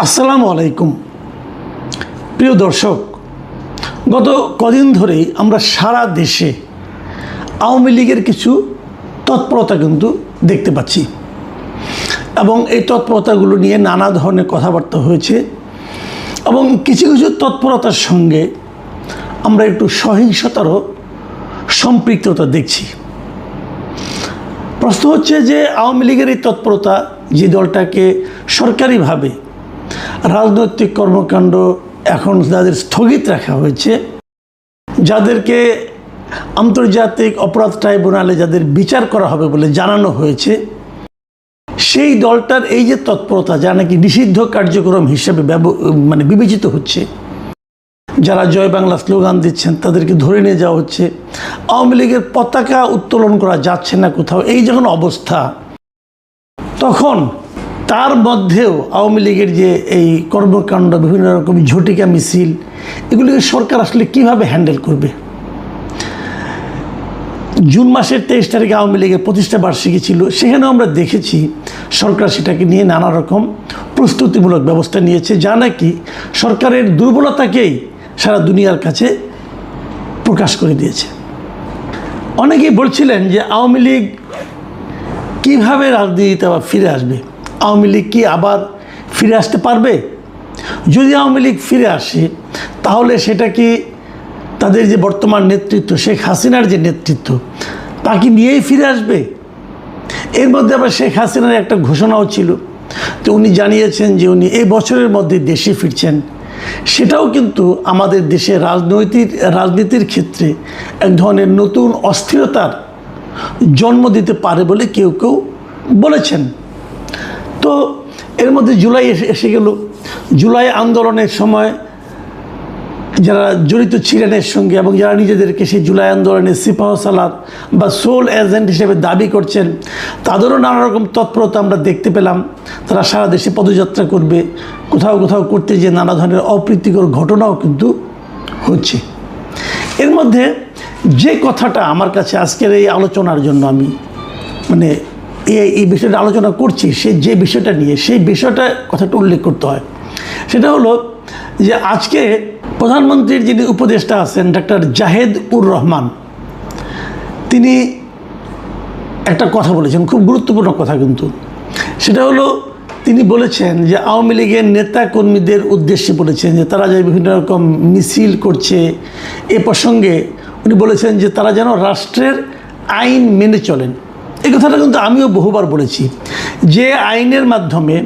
আসসালামু আলাইকুম প্রিয় দর্শক, গত কদিন ধরেই আমরা সারা দেশে আওয়ামী লীগের কিছু তৎপরতা কিন্তু দেখতে পাচ্ছি এবং এই তৎপরতাগুলো নিয়ে নানা ধরনের কথাবার্তা হয়েছে এবং কিছু কিছু তৎপরতার সঙ্গে আমরা একটু সহিংসতারও সম্পৃক্ততা দেখছি। প্রশ্ন হচ্ছে যে আওয়ামী লীগের এই তৎপরতা, যে দলটাকে সরকারিভাবে রাজনৈতিক কর্মকাণ্ড এখন যাদের স্থগিত রাখা হয়েছে, যাদেরকে আন্তর্জাতিক অপরাধ ট্রাইব্যুনালে যাদের বিচার করা হবে বলে জানানো হয়েছে, সেই দলটার এই যে তৎপরতা, যা নাকি নিষিদ্ধ কার্যক্রম হিসেবে বিবেচিত হচ্ছে, যারা জয় বাংলা স্লোগান দিচ্ছেন তাদেরকে ধরে নিয়ে যাওয়া হচ্ছে, আওয়ামী লীগের পতাকা উত্তোলন করা যাচ্ছে না কোথাও, এই যখন অবস্থা, তখন তার মধ্যেও আওয়ামী লীগের যে এই কর্মকাণ্ড, বিভিন্ন রকম ঝটিকা মিছিল, এগুলিকে সরকার আসলে কীভাবে হ্যান্ডেল করবে? জুন মাসের 23 তারিখে আওয়ামী লীগের প্রতিষ্ঠা বার্ষিকী ছিল, সেখানেও আমরা দেখেছি সরকার সেটাকে নিয়ে নানা রকম প্রস্তুতিমূলক ব্যবস্থা নিয়েছে, যা নাকি সরকারের দুর্বলতাকেই সারা দুনিয়ার কাছে প্রকাশ করে দিয়েছে। অনেকেই বলছিলেন যে আওয়ামী লীগ কীভাবে রাজনীতিতে আবার ফিরে আসবে, আওয়ামী লীগ কি আবার ফিরে আসতে পারবে? যদি আওয়ামী লীগ ফিরে আসে তাহলে সেটা কি তাদের যে বর্তমান নেতৃত্ব, শেখ হাসিনার যে নেতৃত্ব, তাকে নিয়েই ফিরে আসবে? এর মধ্যে আবার শেখ হাসিনার একটা ঘোষণাও ছিল, তো উনি জানিয়েছেন যে উনি এই বছরের মধ্যে দেশে ফিরছেন। সেটাও কিন্তু আমাদের দেশের রাজনীতির ক্ষেত্রে এক ধরনের নতুন অস্থিরতার জন্ম দিতে পারে বলে কেউ কেউ বলেছেন। তো এর মধ্যে জুলাই এসে গেল। জুলাই আন্দোলনের সময় যারা জড়িত ছিলেন এর সঙ্গে এবং যারা নিজেদেরকে সেই জুলাই আন্দোলনের সিপাহসালার বা সোল এজেন্ট হিসেবে দাবি করছেন, তাদেরও নানা রকম তৎপরতা আমরা দেখতে পেলাম। তারা সারা দেশে পদযাত্রা করবে, কোথাও কোথাও করতে গিয়ে নানা ধরনের অপ্রীতিকর ঘটনাও কিন্তু হচ্ছে। এর মধ্যে যে কথাটা আমার কাছে আজকের এই আলোচনার জন্য আমি এই বিষয়টা আলোচনা করছি, যে বিষয়টা নিয়ে, সেই বিষয়টা কথাটা উল্লেখ করতে হয়। সেটা হলো যে আজকে প্রধানমন্ত্রীর যিনি উপদেষ্টা আছেন ডক্টর জাহেদ-উর-রহমান, তিনি একটা কথা বলেছেন, খুব গুরুত্বপূর্ণ কথা কিন্তু। সেটা হলো তিনি বলেছেন যে আওয়ামী লীগের নেতা কর্মীদের উদ্দেশ্যে বলেছেন যে তারা যে বিভিন্ন রকম মিছিল করছে, এ প্রসঙ্গে উনি বলেছেন যে তারা যেন রাষ্ট্রের আইন মেনে চলেন। এই কথাটা কিন্তু আমিও বহুবার বলেছি, যে আইনের মাধ্যমে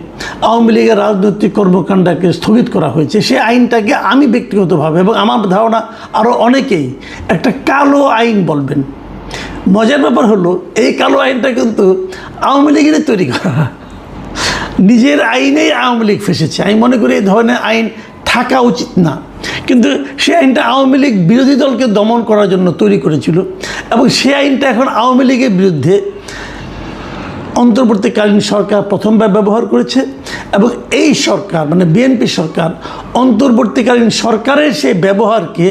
আওয়ামী লীগের রাজনৈতিক কর্মকাণ্ডকে স্থগিত করা হয়েছে, সেই আইনটাকে আমি ব্যক্তিগতভাবে এবং আমার ধারণা আরও অনেকেই একটা কালো আইন বলবেন। মজার ব্যাপার হলো এই কালো আইনটা কিন্তু আওয়ামী লীগেরই তৈরি করা, নিজের আইনেই আওয়ামী লীগ ফেসেছে। আমি মনে করি এই ধরনের আইন থাকা উচিত না, কিন্তু সেই আইনটা আওয়ামী লীগ বিরোধী দলকে দমন করার জন্য তৈরি করেছিল এবং সেই আইনটা এখন আওয়ামী লীগের বিরুদ্ধে অন্তর্বর্তীকালীন সরকার প্রথমবার ব্যবহার করেছে এবং এই সরকার বিএনপি সরকার অন্তর্বর্তীকালীন সরকারের সেই ব্যবহারকে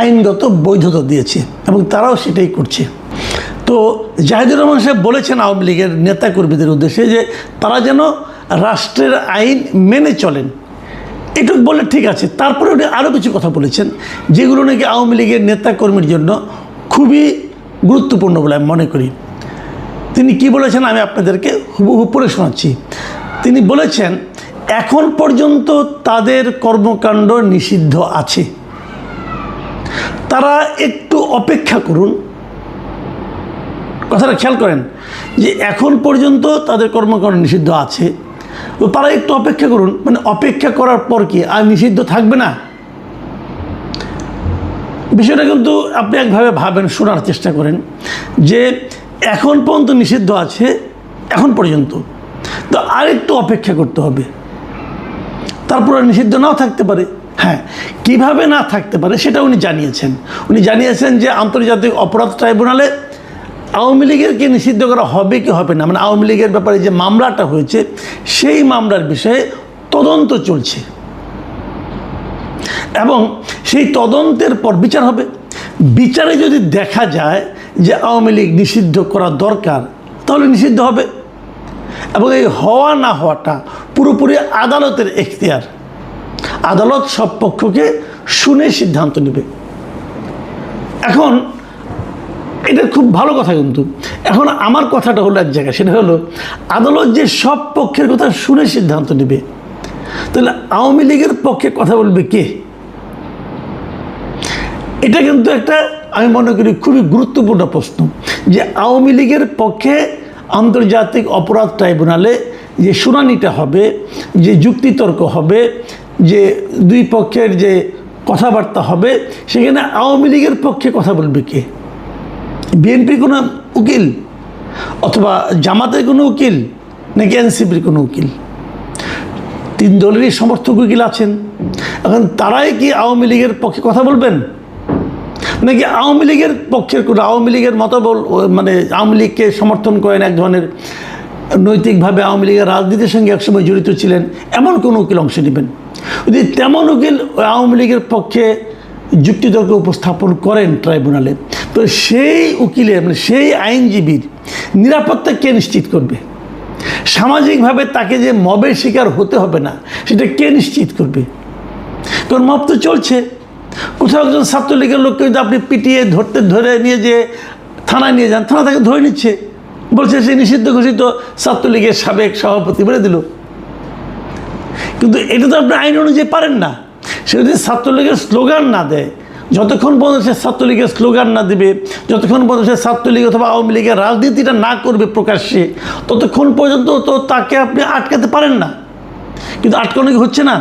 আইনগত বৈধতা দিয়েছে এবং তারাও সেটাই করছে। তো জাহিদুর রহমান সাহেব বলেছেন আওয়ামী লীগের নেতাকর্মীদের উদ্দেশ্যে যে তারা যেন রাষ্ট্রের আইন মেনে চলেন। এটুকু বলে ঠিক আছে, তারপরে উনি আরও কিছু কথা বলেছেন যেগুলো নাকি আওয়ামী লীগের নেতাকর্মীর জন্য খুবই গুরুত্বপূর্ণ বলে আমি মনে করি। তিনি কি বলেছেন আমি আপনাদেরকে হুবহু পড়ে শোনাচ্ছি। তিনি বলেছেন এখন পর্যন্ত তাদের কর্মকাণ্ড নিষিদ্ধ আছে, তারা একটু অপেক্ষা করুন। কথাটা খেয়াল করেন যে এখন পর্যন্ত তাদের কর্মকাণ্ড নিষিদ্ধ আছে, তো তারা একটু অপেক্ষা করুন। অপেক্ষা করার পর কি আর নিষিদ্ধ থাকবে না? বিষয়টা কিন্তু আপনি একভাবে ভাবেন, শোনার চেষ্টা করেন যে এখন পর্যন্ত নিষিদ্ধ আছে, এখন পর্যন্ত, তো আর একটু অপেক্ষা করতে হবে, তারপরে নিষিদ্ধ নাও থাকতে পারে। হ্যাঁ, কিভাবে না থাকতে পারে সেটা উনি জানিয়েছেন। উনি জানিয়েছেন যে আন্তর্জাতিক অপরাধ ট্রাইব্যুনালে আওয়ামী লীগেরকে নিষিদ্ধ করা হবে কি হবে না, আওয়ামী লীগের ব্যাপারে যে মামলাটা হয়েছে সেই মামলার বিষয়ে তদন্ত চলছে এবং সেই তদন্তের পর বিচার হবে। বিচারে যদি দেখা যায় যে আওয়ামী লীগ নিষিদ্ধ করা দরকার, তাহলে নিষিদ্ধ হবে। এবং এই হওয়া না হওয়াটা পুরোপুরি আদালতের এখতিয়ার। আদালত সব পক্ষকে শুনে সিদ্ধান্ত নেবে। এখন এটা খুব ভালো কথা, কিন্তু এখন আমার কথাটা হলো এক জায়গায়, সেটা হলো আদালত যে সব পক্ষের কথা শুনে সিদ্ধান্ত নেবে, তাহলে আওয়ামী লীগের পক্ষে কথা বলবে কে? এটা কিন্তু একটা, আমি মনে করি, খুবই গুরুত্বপূর্ণ প্রশ্ন, যে আওয়ামী লীগের পক্ষে আন্তর্জাতিক অপরাধ ট্রাইব্যুনালে যে শুনানিটা হবে, যে যুক্তিতর্ক হবে, যে দুই পক্ষের যে কথাবার্তা হবে, সেখানে আওয়ামী লীগের পক্ষে কথা বলবে কে? বিএনপির কোনো উকিল, অথবা জামাতের কোনো উকিল, নাকি এনসিপির কোনো উকিল? তিন দলেরই সমর্থক উকিল আছেন। এখন তারাই কি আওয়ামী লীগের পক্ষে কথা বলবেন, নাকি আওয়ামী লীগের পক্ষের কোনো, আওয়ামী লীগের মতবল, মানে আওয়ামী লীগকে সমর্থন করেন, এক ধরনের নৈতিকভাবে আওয়ামী লীগের রাজনীতির সঙ্গে একসময় জড়িত ছিলেন, এমন কোনো উকিল অংশ নেবেন? যদি তেমন উকিল আওয়ামী লীগের পক্ষে যুক্তিতর্ক উপস্থাপন করেন ট্রাইব্যুনালে, তো সেই উকিলের, মানে সেই আইনজীবীর নিরাপত্তা কে নিশ্চিত করবে? সামাজিকভাবে তাকে যে মবের শিকার হতে হবে না, সেটা কে নিশ্চিত করবে? কারণ মব তো চলছে। কোথাও একজন ছাত্রলীগের লোককে যদি আপনি পিটিয়ে ধরে নিয়ে যে থানায় নিয়ে যান, থানা তাকে ধরে নিচ্ছে, বলছে সে নিষিদ্ধ ঘোষিত ছাত্রলীগের সাবেক সভাপতি বলে দিল। কিন্তু এটা তো আপনি আইন অনুযায়ী পারেন না। সে যদি ছাত্রলীগের স্লোগান না দেয়, যতক্ষণ পর্যন্ত সে ছাত্রলীগের স্লোগান না দেবে, যতক্ষণ পর্যন্ত সে ছাত্রলীগ অথবা আওয়ামী লীগের রাজনীতিটা না করবে প্রকাশ্যে, ততক্ষণ পর্যন্ত তো তাকে আপনি আটকাতে পারেন না। কিন্তু আটকানো কি হচ্ছে না?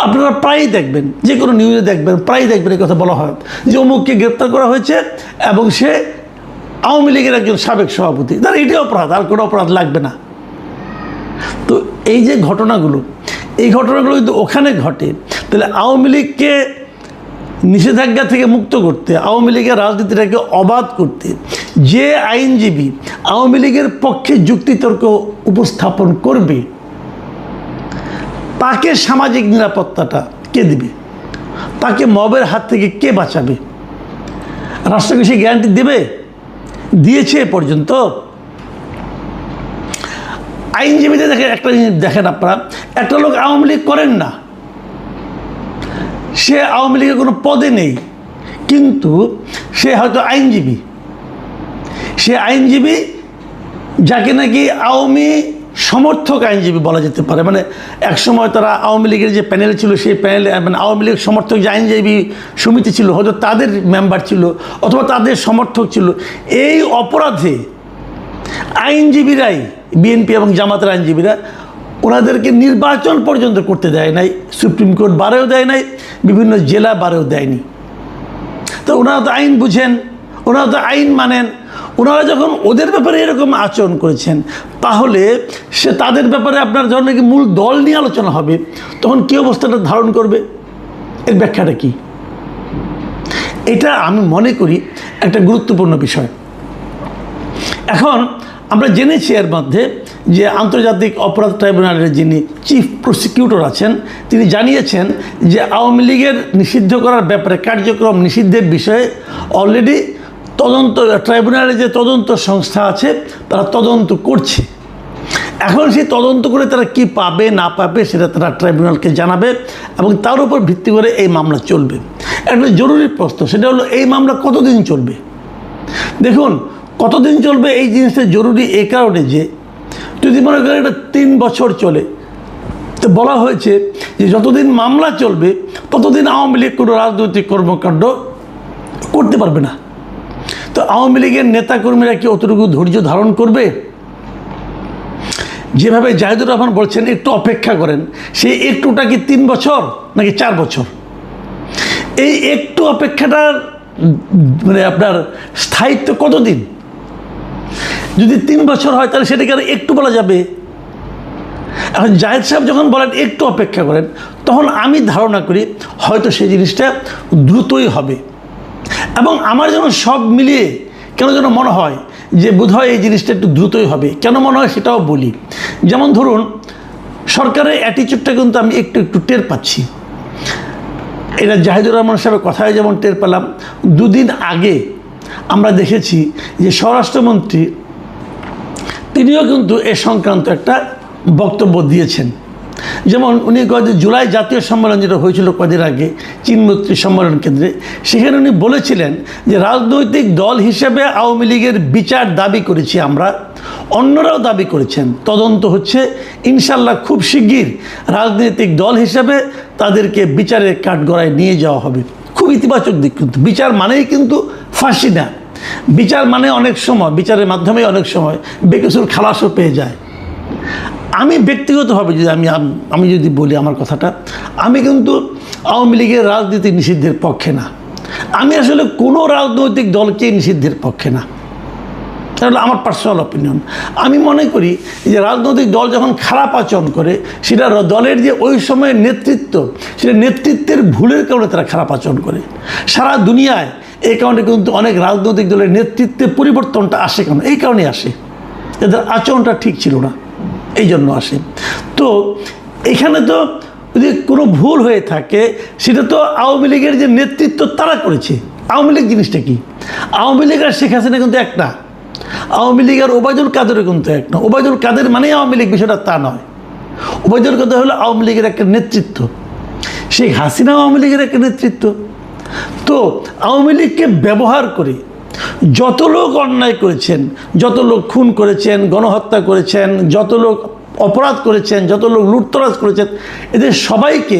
আপনারা প্রায়ই দেখবেন, যে কোনো নিউজে দেখবেন, প্রায়ই দেখবেন এই কথা বলা হয় যে অমুককে গ্রেপ্তার করা হয়েছে এবং সে আওয়ামী লীগের একজন সাবেক সভাপতি। তার এটাই অপরাধ, আর কোনো অপরাধ লাগবে না। তো এই যে ঘটনাগুলো, এই ঘটনাগুলো যদি ওখানে ঘটে, তাহলে আওয়ামী লীগকে নিষেধাজ্ঞা থেকে মুক্ত করতে, আওয়ামী লীগের রাজনীতিটাকে অবাধ করতে যে আইনজীবী আওয়ামী লীগের পক্ষে যুক্তিতর্ক উপস্থাপন করবে, তাকে সামাজিক নিরাপত্তাটা কে দিবে? তাকে মবের হাত থেকে কে বাঁচাবে? রাষ্ট্রকে সে গ্যারান্টি দেবে? দিয়েছে এ পর্যন্ত? আইনজীবীদের দেখেন, একটা জিনিস দেখেন আপনারা, একটা লোক আওয়ামী লীগ করেন না, সে আওয়ামী লীগের কোনো পদে নেই, কিন্তু সে হয়তো আইনজীবী। সে আইনজীবী যাকে নাকি আওয়ামী সমর্থক আইনজীবী বলা যেতে পারে। মানে একসময় তারা আওয়ামী লীগের যে প্যানেল ছিল, সেই প্যানেলে মানে আওয়ামী লীগ সমর্থক যে আইনজীবী সমিতি ছিল, হয়তো তাদের মেম্বার ছিল অথবা তাদের সমর্থক ছিল। এই অপরাধে আইনজীবীরাই, বিএনপি এবং জামাতের আইনজীবীরা, ওনাদেরকে নির্বাচন পর্যন্ত করতে দেয় নাই, সুপ্রিম কোর্ট বারেও দেয় নাই, বিভিন্ন জেলা বারেও দেয়নি। তো ওনারা তো আইন বুঝেন, ওনারা তো আইন মানেন। ওনারা যখন ওদের ব্যাপারে এরকম আচরণ করেছেন, তাহলে সে তাদের ব্যাপারে আপনার যখন নাকি মূল দল নিয়ে আলোচনা হবে, তখন কী অবস্থাটা ধারণ করবে? এর ব্যাখ্যাটা কি? এটা আমি মনে করি একটা গুরুত্বপূর্ণ বিষয়। এখন আমরা জেনেছি এর মধ্যে যে আন্তর্জাতিক অপরাধ ট্রাইব্যুনালের যিনি চিফ প্রসিকিউটর আছেন, তিনি জানিয়েছেন যে আওয়ামী লীগের নিষিদ্ধ করার ব্যাপারে, কার্যক্রম নিষিদ্ধের বিষয়ে অলরেডি তদন্ত, ট্রাইব্যুনালের যে তদন্ত সংস্থা আছে তারা তদন্ত করছে। এখন সেই তদন্ত করে তারা কি পাবে না পাবে সেটা তারা ট্রাইব্যুনালকে জানাবে এবং তার উপর ভিত্তি করে এই মামলা চলবে। একটা জরুরি প্রশ্ন, সেটা হলো এই মামলা কতদিন চলবে? দেখুন, কতদিন চলবে এই জিনিসটা জরুরি এই কারণে যে যদি মনে করেন এটা 3 বছর চলে, তো বলা হয়েছে যে যতদিন মামলা চলবে ততদিন আওয়ামী লীগ কোনো রাজনৈতিক কর্মকাণ্ড করতে পারবে না। তো আওয়ামী লীগের নেতাকর্মীরা কি অতটুকু ধৈর্য ধারণ করবে? যেভাবে জাহিদুর রহমান বলছেন একটু অপেক্ষা করেন, সেই একটুটা কি 3 বছর নাকি 4 বছর? এই একটু অপেক্ষাটার মানে আপনার স্থায়িত্ব কতদিন? যদি 3 বছর হয় তাহলে সেটাকে আর একটু বলা যাবে? এখন জাহিদ সাহেব যখন বলেন একটু অপেক্ষা করেন, তখন আমি ধারণা করি হয়তো সেই জিনিসটা দ্রুতই হবে। এবং আমার যেন সব মিলিয়ে কেন যেন মনে হয় যে বোধহয় এই জিনিসটা একটু দ্রুতই হবে। কেন মনে হয় সেটাও বলি। যেমন ধরুন, সরকারের অ্যাটিচিউডটা কিন্তু আমি একটু একটু টের পাচ্ছি। এটা জাহিদুর রহমান সাহেবের কথায় যেমন টের পেলাম, 2 দিন আগে আমরা দেখেছি যে স্বরাষ্ট্রমন্ত্রী তিনিও কিন্তু এ সংক্রান্ত একটা বক্তব্য দিয়েছেন। যেমন উনি কয়েকদিন জুলাই জাতীয় সম্মেলন যেটা হয়েছিল কয়েকদিন আগে চীনমৈত্রী সম্মেলন কেন্দ্রে, সেখানে উনি বলেছিলেন যে রাজনৈতিক দল হিসেবে আওয়ামী লীগের বিচার দাবি করেছি আমরা, অন্যরাও দাবি করেছেন, তদন্ত হচ্ছে, ইনশাল্লাহ খুব শিগগির রাজনৈতিক দল হিসেবে তাদেরকে বিচারের কাঠগড়ায় নিয়ে যাওয়া হবে। খুব ইতিবাচক দিক, কিন্তু বিচার মানেই কিন্তু ফাঁসি না। বিচার মানে অনেক সময় বিচারের মাধ্যমে অনেক সময় বেকসুর খালাসও পেয়ে যায়। আমি ব্যক্তিগতভাবে যদি আমি যদি বলি আমার কথাটা, আমি কিন্তু আওয়ামী লীগের রাজনীতি নিষিদ্ধের পক্ষে না। আমি আসলে কোনো রাজনৈতিক দলকেই নিষিদ্ধের পক্ষে না, তাহলে আমার পার্সোনাল অপিনিয়ন। আমি মনে করি যে রাজনৈতিক দল যখন খারাপ আচরণ করে, সেটা দলের যে ওই সময়ের নেতৃত্ব, সেটা নেতৃত্বের ভুলের কারণে তারা খারাপ আচরণ করে। সারা দুনিয়ায় এই কারণে কিন্তু অনেক রাজনৈতিক দলের নেতৃত্বের পরিবর্তনটা আসে, কেন এই কারণে আসে, এদের আচরণটা ঠিক ছিল না, এই জন্য আসে। তো এখানে তো যদি কোনো ভুল হয়ে থাকে, সেটা তো আওয়ামী লীগের যে নেতৃত্ব তারা করেছে। আওয়ামী লীগ জিনিসটা কি? আওয়ামী লীগ আর শেখ হাসিনা কিন্তু এক না, আওয়ামী লীগ আর ওবায়দুল কাদেরও কিন্তু এক না। ওবায়দুল কাদের মানেই আওয়ামী লীগ, বিষয়টা তা নয়। ওবায়দুল কাদের হলো আওয়ামী লীগের একটা নেতৃত্ব, শেখ হাসিনা আওয়ামী লীগের একটা নেতৃত্ব। তো আওয়ামী লীগকে ব্যবহার করে যত লোক অন্যায় করেছেন, যত লোক খুন করেছেন, গণহত্যা করেছেন, যত লোক অপরাধ করেছেন, যত লোক লুটতরাজ করেছেন, এদের সবাইকে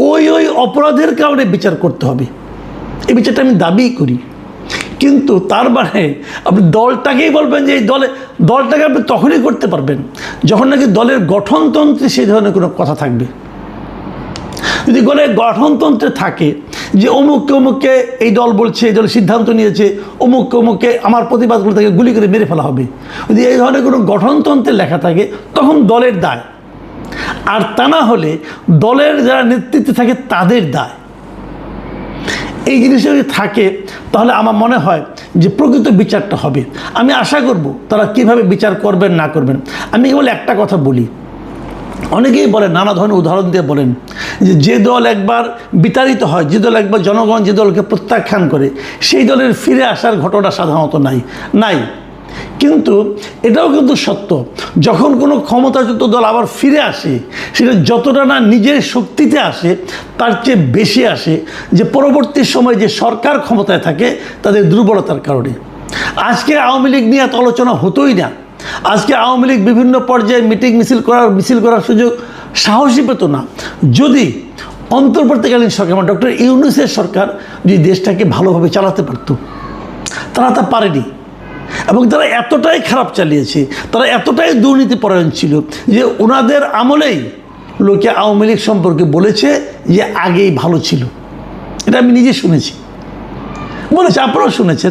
ওই অপরাধের কারণে বিচার করতে হবে। এই বিচারটা আমি দাবি করি। কিন্তু তার মানে আপনি দলটাকেই বলবেন যে এই দলটাকে আপনি তখনই করতে পারবেন যখন নাকি দলের গঠনতন্ত্রে সেই ধরনের কোনো কথা থাকবে। যদি দলের গঠনতন্ত্রে থাকে যে অমুককে অমুককে এই দল বলছে, এই দল সিদ্ধান্ত নিয়েছে, অমুককে অমুককে আমার প্রতিবাদগুলো তাকে গুলি করে মেরে ফেলা হবে, যদি এই ধরনের কোনো গঠনতন্ত্রে লেখা থাকে, তখন দলের দায়। আর তা না হলে দলের যারা নেতৃত্বে থাকে তাদের দায়। এই জিনিসটা যদি থাকে, তাহলে আমার মনে হয় যে প্রকৃত বিচারটা হবে। আমি আশা করব তারা কিভাবে বিচার করবেন না করবেন। আমি কেবল একটা কথা বলি, অনেকেই বলেন, নানা ধরনের উদাহরণ দিয়ে বলেন যে দল একবার বিতাড়িত হয়, যে দল একবার জনগণ যে দলকে প্রত্যাখ্যান করে, সেই দলের ফিরে আসার ঘটনা সাধারণত নাই। কিন্তু এটাও কিন্তু সত্য, যখন কোনো ক্ষমতাযুক্ত দল আবার ফিরে আসে, সেটা যতটা না নিজের শক্তিতে আসে, তার চেয়ে বেশি আসে যে পরবর্তী সময় যে সরকার ক্ষমতায় থাকে তাদের দুর্বলতার কারণে। আজকে আওয়ামী লীগ নিয়ে এত আলোচনা হতোই না। আজকে আওয়ামী লীগ বিভিন্ন পর্যায়ে মিছিল করার সুযোগ সাহসী পেত না, যদি অন্তর্বর্তীকালীন সরকার, মানে ডক্টর ইউনূসের সরকার যদি দেশটাকে ভালোভাবে চালাতে পারত। তারা তা পারেনি, এবং তারা এতটাই খারাপ চালিয়েছে, তারা এতটাই দুর্নীতিপরায়ণ ছিল যে ওনাদের আমলেই লোকে আওয়ামী লীগ সম্পর্কে বলেছে যে আগেই ভালো ছিল। এটা আমি নিজে শুনেছি, বলেছে, আপনারাও শুনেছেন।